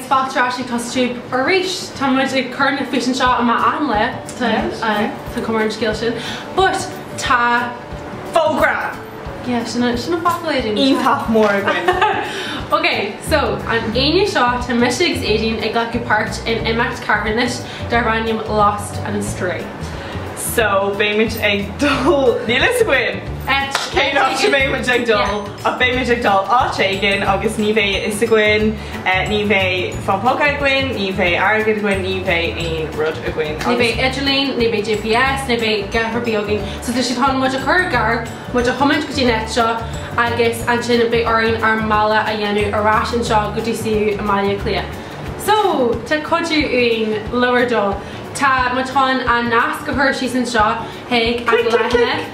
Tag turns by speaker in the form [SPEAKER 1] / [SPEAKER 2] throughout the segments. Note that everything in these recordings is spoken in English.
[SPEAKER 1] fáiltar así cosúb arís tá muid ag chur na fisin seo a má anle tá cumar an scéil sin. But tá
[SPEAKER 2] Fógra!
[SPEAKER 1] yeah, sinna fáiléidir.
[SPEAKER 2] Ionfach mór again.
[SPEAKER 1] Okay, so an aine seo tá misisigus éidirn ag ghlacu páirt in imeacht carhanis d'arbainium Lost and Astray.
[SPEAKER 2] So, béimid ag dul nílas gwyn. Cé nach sé béimid ag dul, a béimid ag dul áit éigean agus ní bheith is a gwyn, ní bheith fanpóca a gwyn, ní bheith argad a gwyn, ní bheith ein rud a gwyn.
[SPEAKER 1] Ní bheith Idirlín, ní bheith GPS, ní bheith gahar biogin. So tá si tá muid a chur gar, muid a chumaint go dtí net seo agus an sin a bheith orin ar mala a dhéanú arás an seo go dtí siú a malia clia. So, tá codú in lower dul. Tá matán an nas go chuir sí san seo heag ag lethne.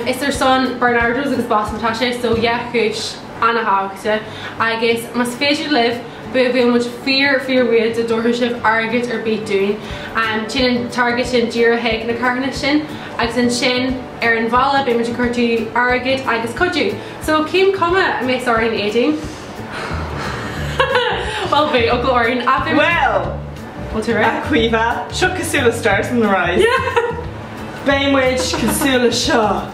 [SPEAKER 1] Is their son Bernardo's agus boss matá sé, so yeah, chuis anna hágta. Agus mas féidir live bhfuil muid fear weird a dúir sibh agat ar beit dún. Sin an target sin díra heag na carna sin, agus an sin ar an bhalla be muid a chuirtú agat agus codú. So céim cuma a més orin éidir. Well, bhí ó glórin a bhí.
[SPEAKER 2] Well!
[SPEAKER 1] What's your right?
[SPEAKER 2] Cuiva, seo cosúla stars in the rise.
[SPEAKER 1] Yeah!
[SPEAKER 2] Béimid cosúla seo.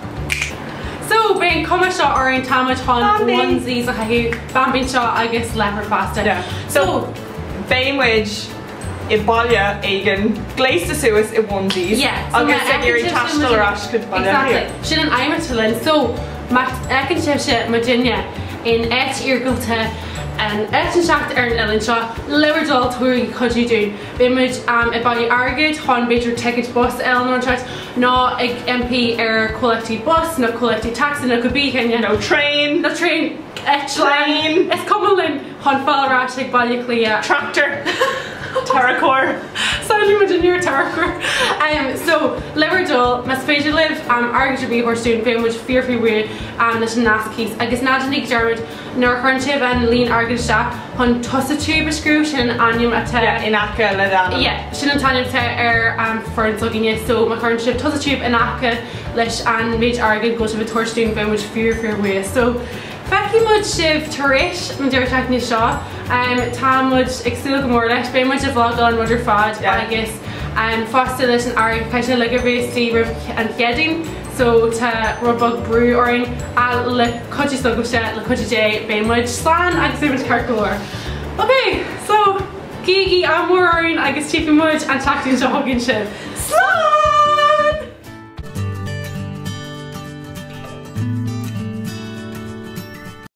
[SPEAKER 1] So, being cuma seo orin táid hon onesies a chaú bambin seo agus leopard pasta.
[SPEAKER 2] Yeah. So, béimid I baile éigean gléiste suas I onesies.
[SPEAKER 1] Yeah.
[SPEAKER 2] Agus idir tastal arás chud baile.
[SPEAKER 1] Exactly. Sin an aimimetalin. So, ecin sibse Virginia in et irgulta an etin seacht ar an Ellen seo leabhar dul túirí chudú dún. B'imid I baile argad hon beidir ticket bus Eleanor chat ná ag MP ar collectí bus na collectí taxi na go bí chéine
[SPEAKER 2] No train.
[SPEAKER 1] no train plane. Is cumlinn hon fáilrá ag baile clia
[SPEAKER 2] Tractor. Taracor.
[SPEAKER 1] Sounding much in your taracor. So leabhar dul mas féidir live argad bhí horstún fé muid fearfí weird leis an nascís agus nádanig dermid nar chuintib an líon argad se hon tusa tube a screw sin anium a te
[SPEAKER 2] In aca le dana.
[SPEAKER 1] yeah, sin an tanim te ar foreign soginine, so ma chuintib tusa tube in aca leis an méid argad go sibh torstún fé muid fear weird. So Becky muid sibh taréis na deir teachní seo, tá muid agsúla go mór leis, bé muid a bhlog an muidir fad agus fásta leis an airg caiite le go bhéistí rih an cheading, so tá rubbog brú orin a le coide go sé le coide dé bé muid slán agus muid carcóir. Okay, so gigi a mór orin agus típi muid an teachtain seo haginn sibh. Slán!